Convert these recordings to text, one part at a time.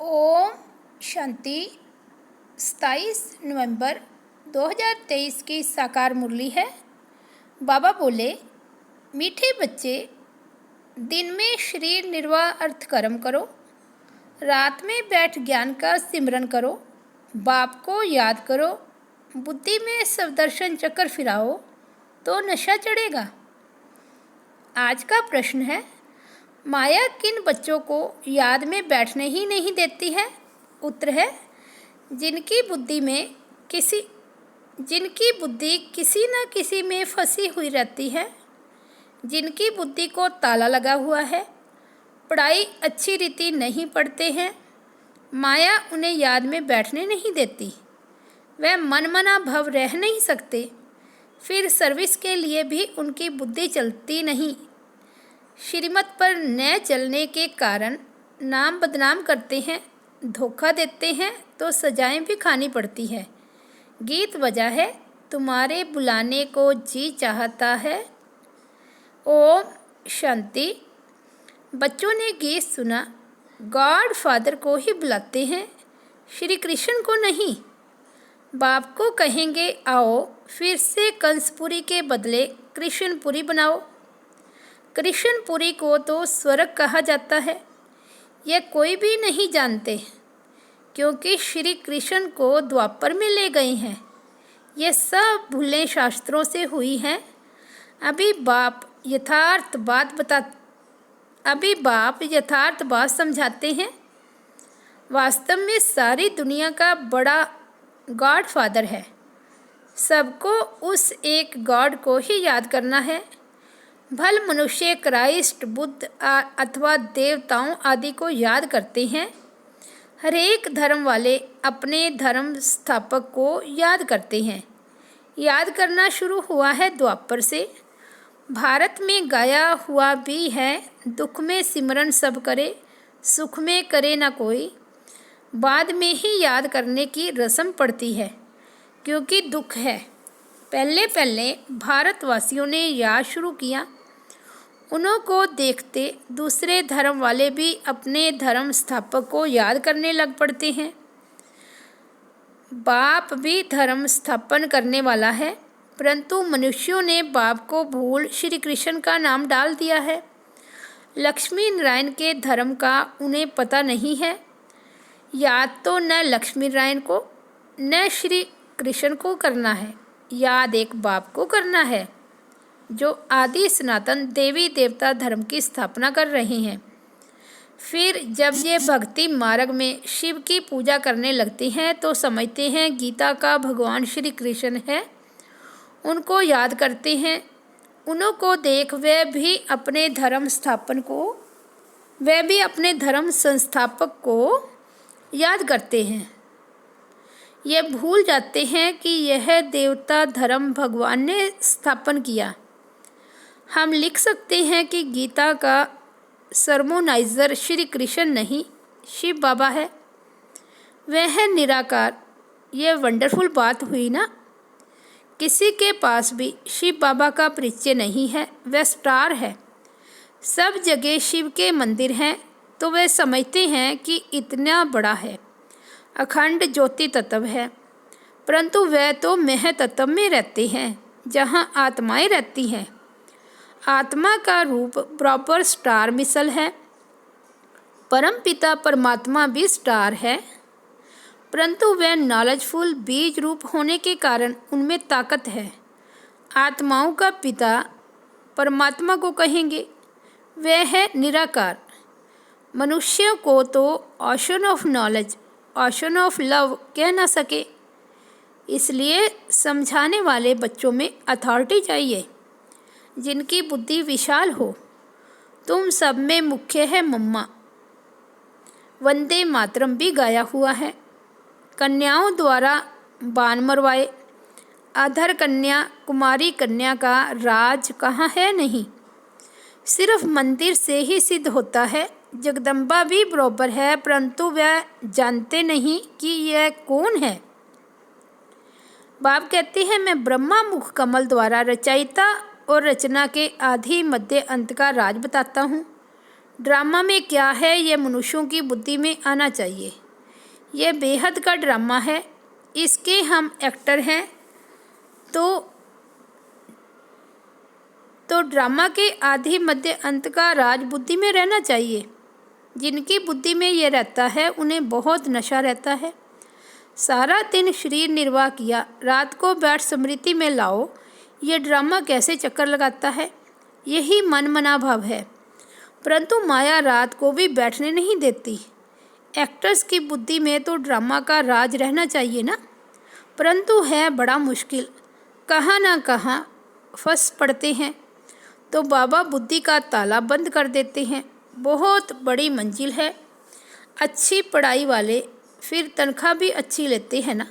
ओम शांति। 27 नवंबर 2023 की साकार मुरली है। बाबा बोले, मीठे बच्चे, दिन में शरीर निर्वाह अर्थ कर्म करो, रात में बैठ ज्ञान का सिमरन करो, बाप को याद करो, बुद्धि में सवदर्शन चक्कर फिराओ तो नशा चढ़ेगा। आज का प्रश्न है, माया किन बच्चों को याद में बैठने ही नहीं देती है? उत्तर है, जिनकी बुद्धि किसी न किसी में फंसी हुई रहती है, जिनकी बुद्धि को ताला लगा हुआ है, पढ़ाई अच्छी रीति नहीं पढ़ते हैं, माया उन्हें याद में बैठने नहीं देती, वह मनमना भव रह नहीं सकते, फिर सर्विस के लिए भी उनकी बुद्धि चलती नहीं। श्रीमत पर न चलने के कारण नाम बदनाम करते हैं, धोखा देते हैं तो सजाएं भी खानी पड़ती है। गीत बजा है, तुम्हारे बुलाने को जी चाहता है। ओम शांति। बच्चों ने गीत सुना, गॉड फादर को ही बुलाते हैं, श्री कृष्ण को नहीं। बाप को कहेंगे आओ, फिर से कंसपुरी के बदले कृष्णपुरी बनाओ। कृष्णपुरी को तो स्वर्ग कहा जाता है, यह कोई भी नहीं जानते, क्योंकि श्री कृष्ण को द्वापर में ले गए हैं। ये सब भूलें शास्त्रों से हुई हैं। अभी बाप यथार्थ बात समझाते हैं। वास्तव में सारी दुनिया का बड़ा गॉड फादर है। सबको उस एक गॉड को ही याद करना है। भल मनुष्य क्राइस्ट, बुद्ध अथवा देवताओं आदि को याद करते हैं। हरेक धर्म वाले अपने धर्म स्थापक को याद करते हैं। याद करना शुरू हुआ है द्वापर से। भारत में गाया हुआ भी है, दुख में सिमरन सब करे, सुख में करे ना कोई। बाद में ही याद करने की रस्म पड़ती है, क्योंकि दुख है। पहले भारतवासियों ने याद शुरू किया, उन्हों को देखते दूसरे धर्म वाले भी अपने धर्म स्थापक को याद करने लग पड़ते हैं। बाप भी धर्म स्थापन करने वाला है, परंतु मनुष्यों ने बाप को भूल श्री कृष्ण का नाम डाल दिया है। लक्ष्मी नारायण के धर्म का उन्हें पता नहीं है। याद तो न लक्ष्मी नारायण को न श्री कृष्ण को करना है, याद एक बाप को करना है, जो आदि सनातन देवी देवता धर्म की स्थापना कर रहे हैं। फिर जब ये भक्ति मार्ग में शिव की पूजा करने लगते हैं तो समझते हैं गीता का भगवान श्री कृष्ण है, उनको याद करते हैं। उन्हों को देख वे भी अपने धर्म संस्थापक को याद करते हैं। ये भूल जाते हैं कि यह देवता धर्म भगवान ने स्थापन किया। हम लिख सकते हैं कि गीता का सरमोनाइज़र श्री कृष्ण नहीं, शिव बाबा है। वह है निराकार। यह वंडरफुल बात हुई ना। किसी के पास भी शिव बाबा का परिचय नहीं है, वह स्टार है। सब जगह शिव के मंदिर हैं, तो वे समझते हैं कि इतना बड़ा है, अखंड ज्योति तत्व है, परंतु वह तो मह तत्व में रहते हैं, जहाँ आत्माएं रहती हैं। आत्मा का रूप प्रॉपर स्टार मिसल है। परम पिता परमात्मा भी स्टार है, परंतु वह नॉलेजफुल बीज रूप होने के कारण उनमें ताकत है। आत्माओं का पिता परमात्मा को कहेंगे, वह है निराकार। मनुष्यों को तो ocean of knowledge, ocean of love कह ना सके, इसलिए समझाने वाले बच्चों में अथॉरिटी चाहिए, जिनकी बुद्धि विशाल हो। तुम सब में मुख्य है मम्मा। वंदे मातरम भी गाया हुआ है। कन्याओं द्वारा बाण मरवाए। अधर कन्या, कुमारी कन्या का राज कहाँ है? नहीं, सिर्फ मंदिर से ही सिद्ध होता है। जगदम्बा भी बराबर है, परंतु वह जानते नहीं कि यह कौन है। बाप कहते हैं, मैं ब्रह्मा मुख कमल द्वारा रचयिता और रचना के आदि मध्य अंत का राज बताता हूँ। ड्रामा में क्या है यह मनुष्यों की बुद्धि में आना चाहिए। यह बेहद का ड्रामा है, इसके हम एक्टर हैं, तो ड्रामा के आदि मध्य अंत का राज बुद्धि में रहना चाहिए। जिनकी बुद्धि में ये रहता है उन्हें बहुत नशा रहता है। सारा दिन शरीर निर्वाह किया, रात को बैठ स्मृति में लाओ, ये ड्रामा कैसे चक्कर लगाता है। यही मन मना भाव है, परंतु माया रात को भी बैठने नहीं देती। एक्टर्स की बुद्धि में तो ड्रामा का राज रहना चाहिए ना, परंतु है बड़ा मुश्किल। कहाँ ना कहाँ फंस पड़ते हैं तो बाबा बुद्धि का ताला बंद कर देते हैं। बहुत बड़ी मंजिल है। अच्छी पढ़ाई वाले फिर तनख्वाह भी अच्छी लेते हैं ना।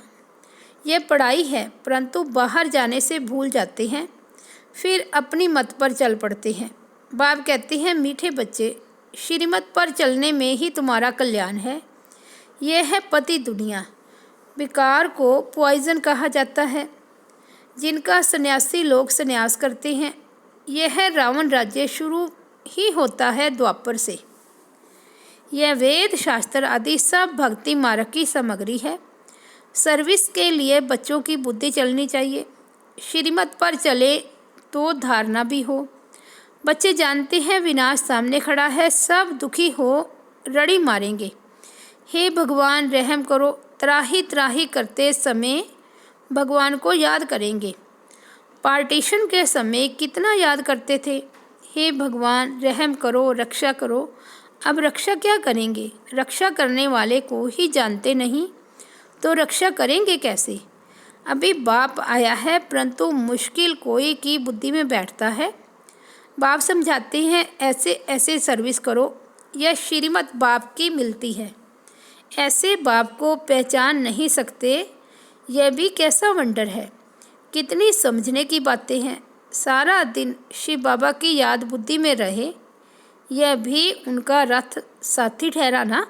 यह पढ़ाई है, परंतु बाहर जाने से भूल जाते हैं, फिर अपनी मत पर चल पड़ते हैं। बाप कहते हैं, मीठे बच्चे, श्रीमत पर चलने में ही तुम्हारा कल्याण है। यह है पति दुनिया। विकार को पॉइजन कहा जाता है, जिनका सन्यासी लोग सन्यास करते हैं। यह रावण राज्य शुरू ही होता है द्वापर से। यह वेद शास्त्र आदि सब भक्ति मार्ग की सामग्री है। सर्विस के लिए बच्चों की बुद्धि चलनी चाहिए। श्रीमत पर चले तो धारणा भी हो। बच्चे जानते हैं विनाश सामने खड़ा है, सब दुखी हो रड़ी मारेंगे। हे भगवान रहम करो, त्राही त्राही करते समय भगवान को याद करेंगे। पार्टीशन के समय कितना याद करते थे, हे भगवान रहम करो, रक्षा करो। अब रक्षा क्या करेंगे, रक्षा करने वाले को ही जानते नहीं तो रक्षा करेंगे कैसे। अभी बाप आया है, परंतु मुश्किल कोई की बुद्धि में बैठता है। बाप समझाते हैं, ऐसे ऐसे सर्विस करो, यह श्रीमत बाप की मिलती है। ऐसे बाप को पहचान नहीं सकते, यह भी कैसा वंडर है। कितनी समझने की बातें हैं। सारा दिन शिव बाबा की याद बुद्धि में रहे, यह भी उनका रथ साथी ठहरा ना।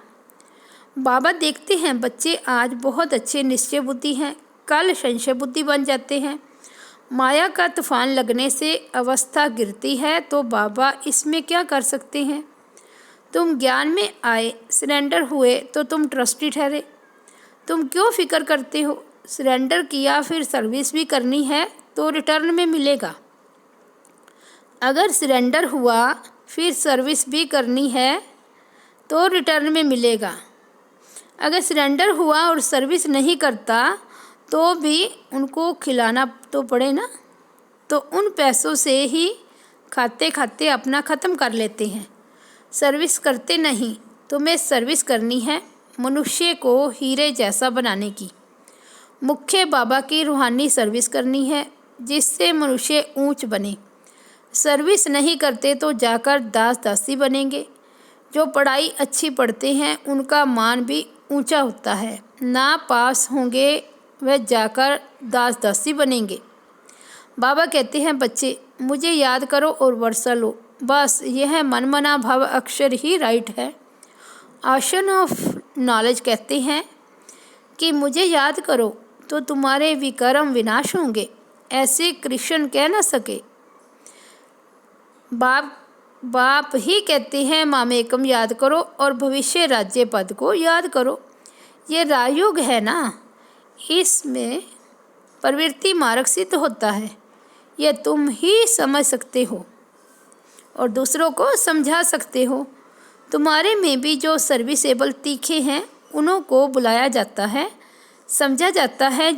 बाबा देखते हैं बच्चे आज बहुत अच्छे निश्चय बुद्धि हैं, कल संशय बुद्धि बन जाते हैं। माया का तूफान लगने से अवस्था गिरती है, तो बाबा इसमें क्या कर सकते हैं। तुम ज्ञान में आए, सरेंडर हुए तो तुम ट्रस्टी ठहरे। तुम क्यों फिक्र करते हो। सरेंडर किया फिर सर्विस भी करनी है तो रिटर्न में मिलेगा। अगर सरेंडर हुआ फिर सर्विस भी करनी है तो रिटर्न में मिलेगा। अगर सरेंडर हुआ और सर्विस नहीं करता तो भी उनको खिलाना तो पड़े ना, तो उन पैसों से ही खाते खाते अपना ख़त्म कर लेते हैं। सर्विस करते नहीं, तुम्हें सर्विस करनी है मनुष्य को हीरे जैसा बनाने की। मुख्य बाबा की रूहानी सर्विस करनी है, जिससे मनुष्य ऊंच बने। सर्विस नहीं करते तो जाकर दास दासी बनेंगे। जो पढ़ाई अच्छी पढ़ते हैं उनका मान भी ऊंचा होता है। ना पास होंगे वह जाकर दास दासी बनेंगे। बाबा कहते हैं, बच्चे मुझे याद करो और वर्षा लो, बस यह मनमना भाव अक्षर ही राइट है। आशन ऑफ नॉलेज कहते हैं कि मुझे याद करो तो तुम्हारे विकर्म विनाश होंगे। ऐसे कृष्ण कह न सके। बाप ही कहते हैं, मामेकम याद करो और भविष्य राज्य पद को याद करो। ये राजयोग है ना, इसमें प्रवृत्ति मार्ग सिद्ध होता है। यह तुम ही समझ सकते हो और दूसरों को समझा सकते हो। तुम्हारे में भी जो सर्विसेबल तीखे हैं उन्हों को बुलाया जाता है, समझा जाता है।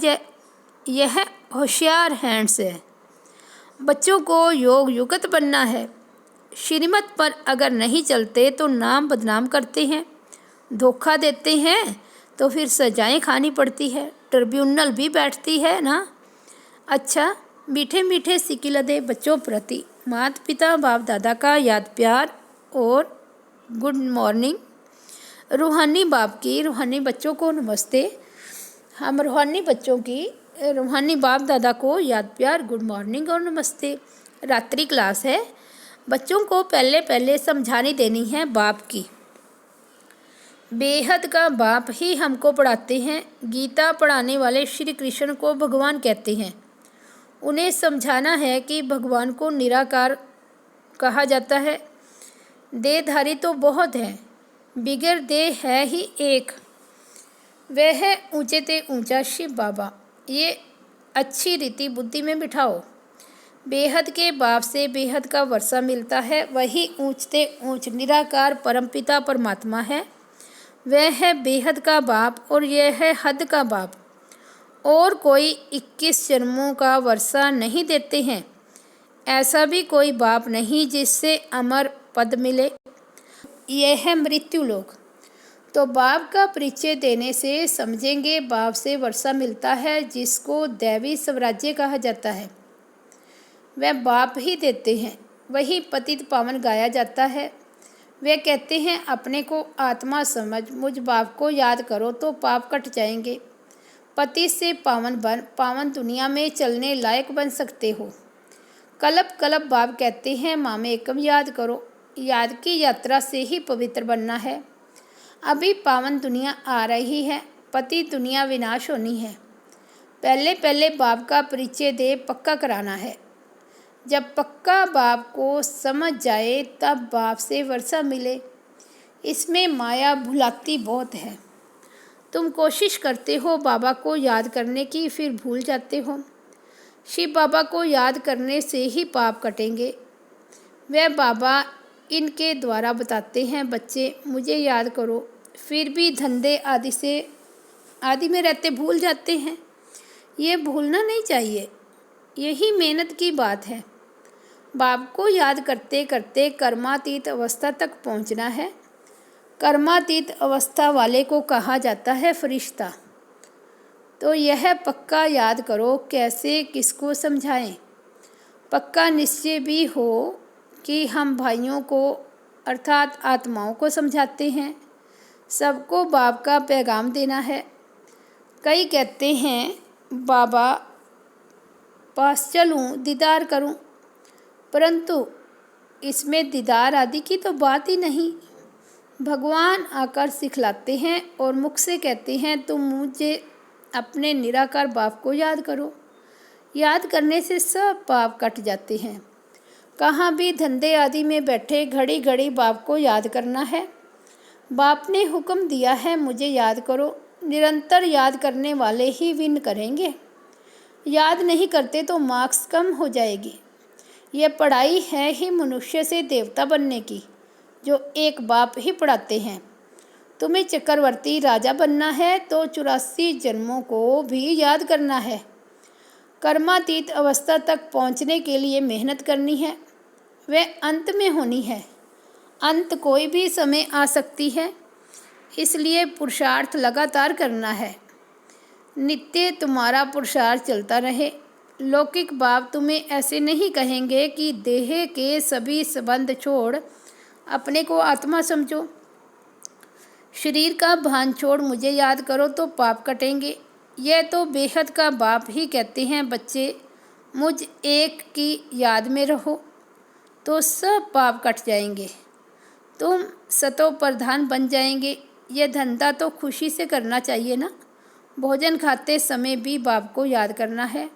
यह होशियार हैंड्स है। बच्चों को योग युगत बनना है। श्रीमत पर अगर नहीं चलते तो नाम बदनाम करते हैं, धोखा देते हैं तो फिर सजाएं खानी पड़ती है, ट्रिब्यूनल भी बैठती है ना। अच्छा, मीठे मीठे सिकिलदे बच्चों प्रति माता पिता बाप दादा का याद प्यार और गुड मॉर्निंग। रूहानी बाप की रूहानी बच्चों को नमस्ते। हम रूहानी बच्चों की रूहानी बाप दादा को याद प्यार, गुड मॉर्निंग और नमस्ते। रात्रि क्लास है। बच्चों को पहले पहले समझानी देनी है बाप की। बेहद का बाप ही हमको पढ़ाते हैं। गीता पढ़ाने वाले श्री कृष्ण को भगवान कहते हैं। उन्हें समझाना है कि भगवान को निराकार कहा जाता है। देहधारी तो बहुत हैं, बिगर देह है ही एक, वह है ऊंचे ते ऊंचा शिव बाबा। ये अच्छी रीति बुद्धि में बिठाओ। बेहद के बाप से बेहद का वर्षा मिलता है, वही ऊंचते ऊंच निराकार परमपिता परमात्मा है। वह है बेहद का बाप और यह है हद का बाप। और कोई 21 जन्मों का वर्षा नहीं देते हैं। ऐसा भी कोई बाप नहीं जिससे अमर पद मिले। यह है मृत्यु लोक। तो बाप का परिचय देने से समझेंगे बाप से वर्षा मिलता है, जिसको दैवी स्वराज्य कहा जाता है। वह बाप ही देते हैं। वही पतित पावन गाया जाता है। वे कहते हैं अपने को आत्मा समझ, मुझ बाप को याद करो तो पाप कट जाएंगे। पति से पावन बन, पावन दुनिया में चलने लायक बन सकते हो। कलप कलप बाप कहते हैं मामेकम याद करो। याद की यात्रा से ही पवित्र बनना है। अभी पावन दुनिया आ रही है, पति दुनिया विनाश होनी है। पहले पहले बाप का परिचय दे पक्का कराना है। जब पक्का बाप को समझ जाए तब बाप से वर्षा मिले। इसमें माया भुलाती बहुत है। तुम कोशिश करते हो बाबा को याद करने की, फिर भूल जाते हो। शिव बाबा को याद करने से ही पाप कटेंगे। वह बाबा इनके द्वारा बताते हैं बच्चे मुझे याद करो, फिर भी धंधे आदि में रहते भूल जाते हैं। ये भूलना नहीं चाहिए, यही मेहनत की बात है। बाप को याद करते करते कर्मातीत अवस्था तक पहुंचना है। कर्मातीत अवस्था वाले को कहा जाता है फरिश्ता। तो यह पक्का याद करो। कैसे, किसको समझाएं? पक्का निश्चय भी हो कि हम भाइयों को अर्थात आत्माओं को समझाते हैं। सबको बाप का पैगाम देना है। कई कहते हैं बाबा पास चलूं, दीदार करूं, परंतु इसमें दीदार आदि की तो बात ही नहीं। भगवान आकर सिखलाते हैं और मुख से कहते हैं तुम मुझे अपने निराकार बाप को याद करो। याद करने से सब पाप कट जाते हैं। कहाँ भी धंधे आदि में बैठे घड़ी घड़ी बाप को याद करना है। बाप ने हुक्म दिया है मुझे याद करो। निरंतर याद करने वाले ही विन करेंगे। याद नहीं करते तो मार्क्स कम हो जाएगी। यह पढ़ाई है ही मनुष्य से देवता बनने की, जो एक बाप ही पढ़ाते हैं। तुम्हें चक्रवर्ती राजा बनना है तो 84 जन्मों को भी याद करना है। कर्मातीत अवस्था तक पहुंचने के लिए मेहनत करनी है। वह अंत में होनी है। अंत कोई भी समय आ सकती है, इसलिए पुरुषार्थ लगातार करना है। नित्य तुम्हारा पुरुषार्थ चलता रहे। लौकिक बाप तुम्हें ऐसे नहीं कहेंगे कि देह के सभी संबंध छोड़ अपने को आत्मा समझो। शरीर का भान छोड़ मुझे याद करो तो पाप कटेंगे। यह तो बेहद का बाप ही कहते हैं बच्चे मुझ एक की याद में रहो तो सब पाप कट जाएंगे। तुम सतो प्रधान बन जाएंगे। यह धंधा तो खुशी से करना चाहिए ना। भोजन खाते समय भी बाप को याद करना है।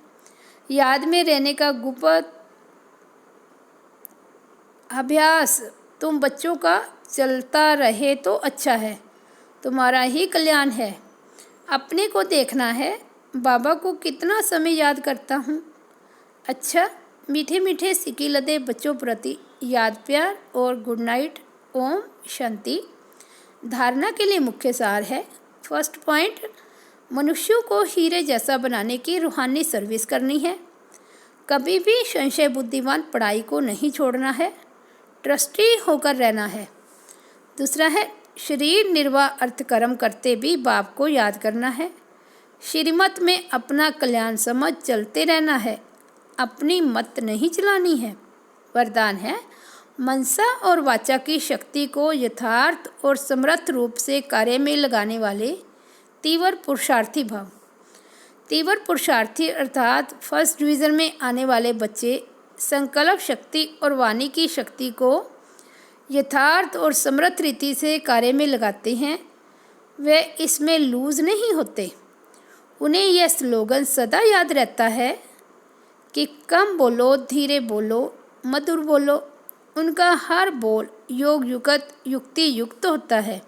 याद में रहने का गुप्त अभ्यास तुम बच्चों का चलता रहे तो अच्छा है, तुम्हारा ही कल्याण है। अपने को देखना है, बाबा को कितना समय याद करता हूँ। अच्छा, मीठे मीठे सिक्की लदे बच्चों प्रति याद प्यार और गुड नाइट। ओम शांति। धारणा के लिए मुख्य सार है। फर्स्ट पॉइंट, मनुष्यों को हीरे जैसा बनाने की रूहानी सर्विस करनी है। कभी भी संशय बुद्धिमान पढ़ाई को नहीं छोड़ना है। ट्रस्टी होकर रहना है। दूसरा है शरीर निर्वाह अर्थ कर्म करते भी बाप को याद करना है। श्रीमत में अपना कल्याण समझ चलते रहना है। अपनी मत नहीं चलानी है। वरदान है मनसा और वाचा की शक्ति को यथार्थ और समर्थ रूप से कार्य में लगाने वाले तीव्र पुरुषार्थी भाव। तीव्र पुरुषार्थी अर्थात फर्स्ट डिवीज़न में आने वाले बच्चे संकल्प शक्ति और वाणी की शक्ति को यथार्थ और समर्थ रीति से कार्य में लगाते हैं। वे इसमें लूज नहीं होते। उन्हें यह स्लोगन सदा याद रहता है कि कम बोलो, धीरे बोलो, मधुर बोलो। उनका हर बोल योग युगत युक्ति युक्त होता है।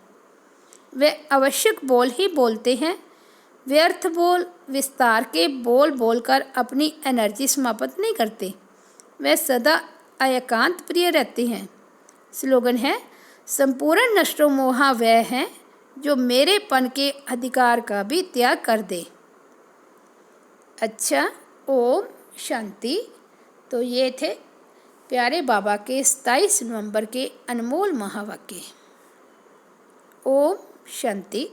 वे आवश्यक बोल ही बोलते हैं। व्यर्थ बोल, विस्तार के बोल बोलकर अपनी एनर्जी समाप्त नहीं करते। वे सदा एकांत प्रिय रहते हैं। स्लोगन है, संपूर्ण नष्टो मोहा वह है जो मेरेपन के अधिकार का भी त्याग कर दे। अच्छा, ओम शांति। तो ये थे प्यारे बाबा के 27 नवंबर के अनमोल महावाक्य। ओम शांति।